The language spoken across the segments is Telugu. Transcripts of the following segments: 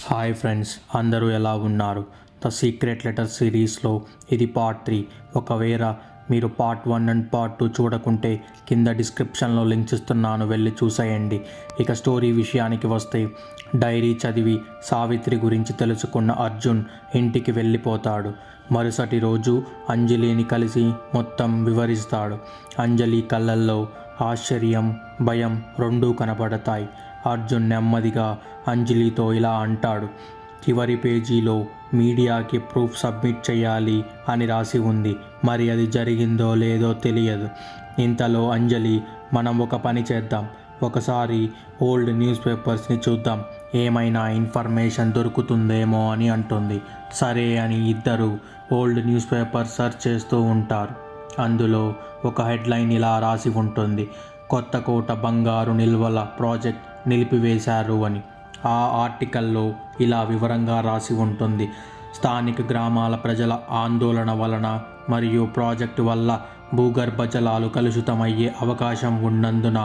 హాయ్ ఫ్రెండ్స్, అందరూ ఎలా ఉన్నారు? ద సీక్రెట్ లెటర్ సిరీస్లో ఇది పార్ట్ 3. ఒకవేళ మీరు పార్ట్ 1 అండ్ పార్ట్ 2 చూడకుంటే కింద డిస్క్రిప్షన్లో లింక్స్ ఇస్తున్నాను, వెళ్ళి చూసేయండి. ఇక స్టోరీ విషయానికి వస్తే, డైరీ చదివి సావిత్రి గురించి తెలుసుకున్న అర్జున్ ఇంటికి వెళ్ళిపోతాడు. మరుసటి రోజు అంజలిని కలిసి మొత్తం వివరిస్తాడు. అంజలి కళ్ళల్లో ఆశ్చర్యం, భయం రెండూ కనబడతాయి. అర్జున్ నెమ్మదిగా అంజలితో ఇలా అంటాడు, చివరి పేజీలో మీడియాకి ప్రూఫ్ సబ్మిట్ చేయాలి అని రాసి ఉంది. మరి అది జరిగిందో లేదో తెలియదు. ఇంతలో అంజలి, మనం ఒక పని చేద్దాం, ఒకసారి ఓల్డ్ న్యూస్ పేపర్స్ని చూద్దాం, ఏమైనా ఇన్ఫర్మేషన్ దొరుకుతుందేమో అని అంటుంది. సరే అని ఇద్దరు ఓల్డ్ న్యూస్ పేపర్ సెర్చ్ చేస్తూ ఉంటారు. అందులో ఒక హెడ్లైన్ ఇలా రాసి ఉంటుంది, కొత్తకోట బంగారు నిల్వల ప్రాజెక్ట్ నిలిపివేశారు అని. ఆ ఆర్టికల్లో ఇలా వివరంగా రాసి ఉంటుంది, స్థానిక గ్రామాల ప్రజల ఆందోళన వలన మరియు ప్రాజెక్టు వల్ల భూగర్భ జలాలు కలుషితమయ్యే అవకాశం ఉన్నందున,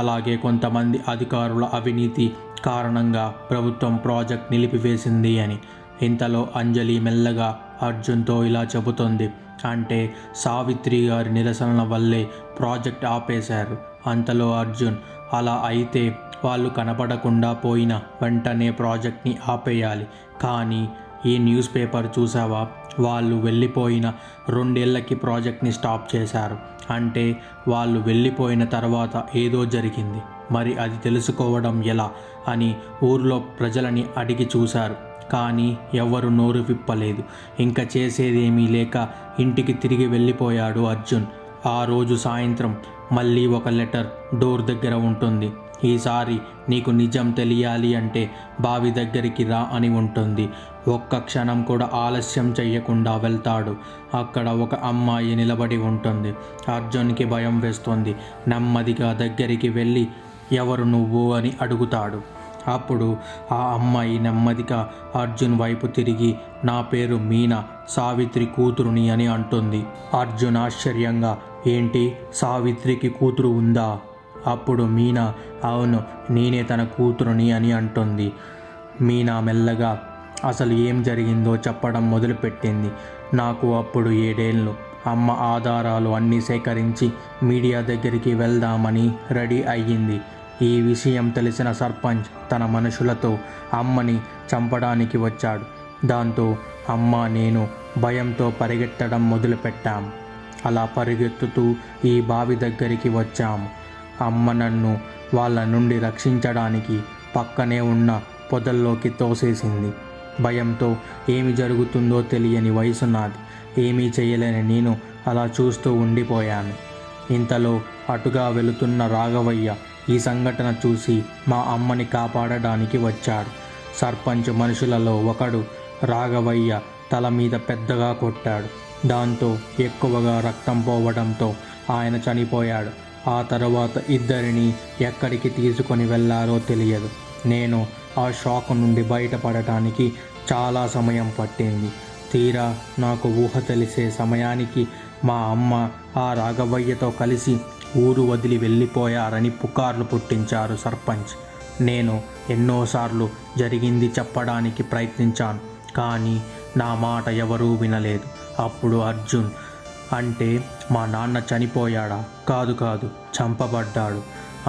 అలాగే కొంతమంది అధికారుల అవినీతి కారణంగా ప్రభుత్వం ప్రాజెక్ట్ నిలిపివేసింది అని. ఇంతలో అంజలి మెల్లగా అర్జున్తో ఇలా చెబుతుంది, అంటే సావిత్రి గారి నిరసనల వల్లే ప్రాజెక్ట్ ఆపేశారు. అంతలో అర్జున్, అలా అయితే వాళ్ళు కనపడకుండా పోయిన వెంటనే ప్రాజెక్ట్ని ఆపేయాలి. కానీ ఈ న్యూస్ పేపర్ చూసావా, వాళ్ళు వెళ్ళిపోయిన 2 ఏళ్ళకి ప్రాజెక్ట్ని స్టాప్ చేశారు. అంటే వాళ్ళు వెళ్ళిపోయిన తర్వాత ఏదో జరిగింది. మరి అది తెలుసుకోవడం ఎలా అని ఊర్లో ప్రజలని అడిగి చూశారు. కానీ ఎవరు నోరు విప్పలేదు. ఇంకా చేసేదేమీ లేక ఇంటికి తిరిగి వెళ్ళిపోయాడు అర్జున్. ఆ రోజు సాయంత్రం మళ్ళీ ఒక లెటర్ డోర్ దగ్గర ఉంటుంది. ఈసారి నీకు నిజం తెలియాలి అంటే బావి దగ్గరికి రా అని ఉంటుంది. ఒక్క క్షణం కూడా ఆలస్యం చెయ్యకుండా వెళ్తాడు. అక్కడ ఒక అమ్మాయి నిలబడి ఉంటుంది. అర్జున్కి భయం వేస్తుంది. నెమ్మదిగా దగ్గరికి వెళ్ళి, ఎవరు నువ్వు అని అడుగుతాడు. అప్పుడు ఆ అమ్మాయి నెమ్మదిగా అర్జున్ వైపు తిరిగి, నా పేరు మీనా, సావిత్రి కూతురుని అని అంటుంది. అర్జున్ ఆశ్చర్యంగా, ఏంటి, సావిత్రికి కూతురు ఉందా? అప్పుడు మీనా, అవును, నేనే తన కూతురుని అని అంటుంది. మీనా మెల్లగా అసలు ఏం జరిగిందో చెప్పడం మొదలుపెట్టింది. నాకు అప్పుడు 7 ఏళ్ళు. అమ్మ ఆధారాలు అన్నీ సేకరించి మీడియా దగ్గరికి వెళ్దామని రెడీ అయ్యింది. ఈ విషయం తెలిసిన సర్పంచ్ తన మనుషులతో అమ్మని చంపడానికి వచ్చాడు. దాంతో అమ్మ నేను భయంతో పరిగెత్తడం మొదలుపెట్టాం. అలా పరిగెత్తుతూ ఈ బావి దగ్గరికి వచ్చాము. అమ్మ నన్ను వాళ్ళ నుండి రక్షించడానికి పక్కనే ఉన్న పొదల్లోకి తోసేసింది. భయంతో ఏమి జరుగుతుందో తెలియని వయసు నాది. ఏమీ చేయలేని నేను అలా చూస్తూ ఉండిపోయాను. ఇంతలో అటుగా వెళుతున్న రాఘవయ్య ఈ సంఘటన చూసి మా అమ్మని కాపాడడానికి వచ్చాడు. సర్పంచ్ మనుషులలో ఒకడు రాఘవయ్య తల మీద పెద్దగా కొట్టాడు. దాంతో ఎక్కువగా రక్తం పోవడంతో ఆయన చనిపోయాడు. ఆ తర్వాత ఇద్దరిని ఎక్కడికి తీసుకొని వెళ్ళారో తెలియదు. నేను ఆ షాక్ నుండి బయటపడటానికి చాలా సమయం పట్టింది. తీరా నాకు ఊహ తెలిసే సమయానికి మా అమ్మ ఆ రాఘవయ్యతో కలిసి ఊరు వదిలి వెళ్ళిపోయారని పుకార్లు పుట్టించారు సర్పంచ్. నేను ఎన్నోసార్లు జరిగింది చెప్పడానికి ప్రయత్నించాను, కానీ నా మాట ఎవరూ వినలేదు. అప్పుడు అర్జున్, అంటే మా నాన్న చనిపోయాడా? కాదు, చంపబడ్డాడు.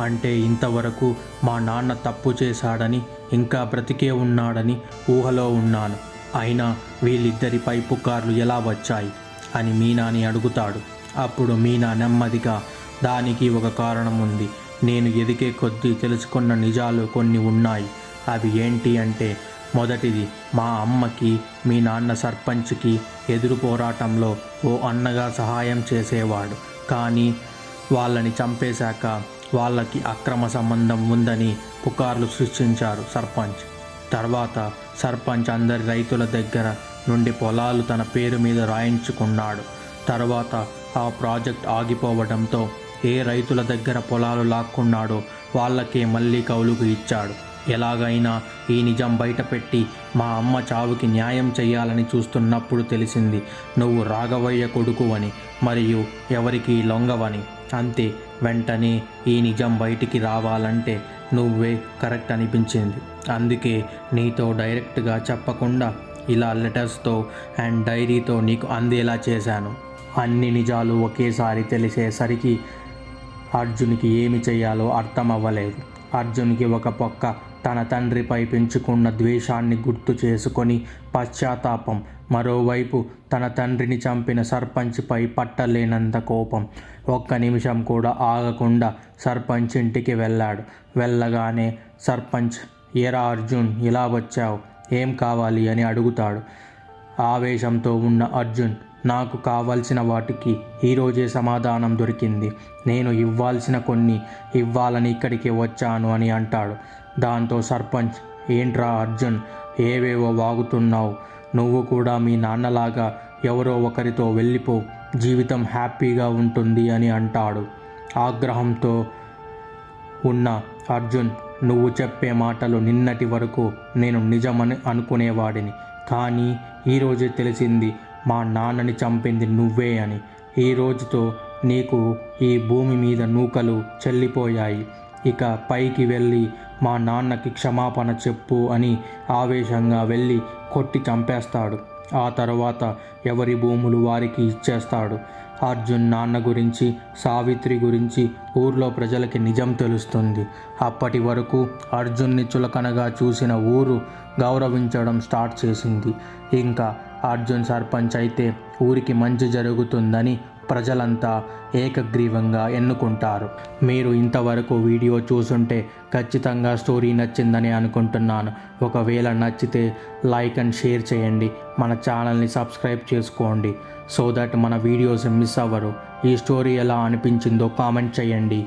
అంటే ఇంతవరకు మా నాన్న తప్పు చేశాడని, ఇంకా బ్రతికే ఉన్నాడని ఊహలో ఉన్నాను. అయినా వీళ్ళిద్దరిపై పుకార్లు ఎలా వచ్చాయి అని మీనాని అడుగుతాడు. అప్పుడు మీనా నెమ్మదిగా, దానికి ఒక కారణం ఉంది. నేను ఎదిగే కొద్దీ తెలుసుకున్న నిజాలు కొన్ని ఉన్నాయి. అవి ఏంటి అంటే, మొదటిది, మా అమ్మకి మీ నాన్న సర్పంచ్కి ఎదురు పోరాటంలో ఓ అన్నగా సహాయం చేసేవాడు. కానీ వాళ్ళని చంపేశాక వాళ్ళకి అక్రమ సంబంధం ఉందని పుకార్లు సృష్టించారు సర్పంచ్. తర్వాత సర్పంచ్ అందరి రైతుల దగ్గర నుండి పొలాలు తన పేరు మీద రాయించుకున్నాడు. తర్వాత ఆ ప్రాజెక్ట్ ఆగిపోవడంతో ఏ రైతుల దగ్గర పొలాలు లాక్కున్నాడో వాళ్ళకే మళ్ళీ కౌలుకు ఇచ్చాడు. ఎలాగైనా ఈ నిజం బయటపెట్టి మా అమ్మ చావుకి న్యాయం చేయాలని చూస్తున్నప్పుడు తెలిసింది, నువ్వు రాఘవయ్య కొడుకు అని, మరియు ఎవరికి లొంగవని. అంతే, వెంటనే ఈ నిజం బయటికి రావాలంటే నువ్వే కరెక్ట్ అనిపించింది. అందుకే నీతో డైరెక్ట్గా చెప్పకుండా ఇలా లెటర్స్తో అండ్ డైరీతో నీకు అందేలా చేశాను. అన్ని నిజాలు ఒకేసారి తెలిసేసరికి అర్జున్కి ఏమి చేయాలో అర్థం అవ్వలేదు. అర్జున్కి ఒక పక్క తన తండ్రిపై పెంచుకున్న ద్వేషాన్ని గుర్తు చేసుకొని పశ్చాత్తాపం, మరోవైపు తన తండ్రిని చంపిన సర్పంచ్పై పట్టలేనంత కోపం. ఒక్క నిమిషం కూడా ఆగకుండా సర్పంచ్ ఇంటికి వెళ్ళాడు. వెళ్ళగానే సర్పంచ్, ఏరా అర్జున్, ఇలా వచ్చావు, ఏం కావాలి అని అడుగుతాడు. ఆవేశంతో ఉన్న అర్జున్, నాకు కావాల్సిన వాటికి ఈరోజే సమాధానం దొరికింది. నేను ఇవ్వాల్సిన కొన్ని ఇవ్వాలని ఇక్కడికి వచ్చాను అని అంటాడు. దాంతో సర్పంచ్, ఏంట్రా అర్జున్, ఏవేవో వాగుతున్నావు, నువ్వు కూడా మీ నాన్నలాగా ఎవరో ఒకరితో వెళ్ళిపో, జీవితం హ్యాపీగా ఉంటుంది అని అంటాడు. ఆగ్రహంతో ఉన్న అర్జున్, నువ్వు చెప్పే మాటలు నిన్నటి వరకు నేను నిజమని అనుకునేవాడిని, కానీ ఈరోజే తెలిసింది మా నాన్నని చంపింది నువ్వే అని. ఈ రోజుతో నీకు ఈ భూమి మీద నూకలు చెల్లిపోయాయి. ఇక పైకి వెళ్ళి మా నాన్నకి క్షమాపణ చెప్పు అని ఆవేశంగా వెళ్ళి కొట్టి చంపేస్తాడు. ఆ తర్వాత ఎవరి భూములు వారికి ఇచ్చేస్తాడు. అర్జున్ నాన్న గురించి, సావిత్రి గురించి ఊర్లో ప్రజలకి నిజం తెలుస్తుంది. అప్పటి వరకు అర్జున్ని చులకనగా చూసిన ఊరు గౌరవించడం స్టార్ట్ చేసింది. ఇంకా అర్జున్ సర్పంచ్ అయితే ఊరికి మంచి జరుగుతుందని ప్రజలంతా ఏకగ్రీవంగా ఎన్నుకుంటారు. మీరు ఇంతవరకు వీడియో చూసుంటే ఖచ్చితంగా స్టోరీ నచ్చిందని అనుకుంటున్నాను. ఒకవేళ నచ్చితే లైక్ అండ్ షేర్ చేయండి. మన ఛానల్ని సబ్స్క్రైబ్ చేసుకోండి సో దట్ మన వీడియోస్ మిస్ అవ్వరు. ఈ స్టోరీ ఎలా అనిపించిందో కామెంట్ చేయండి.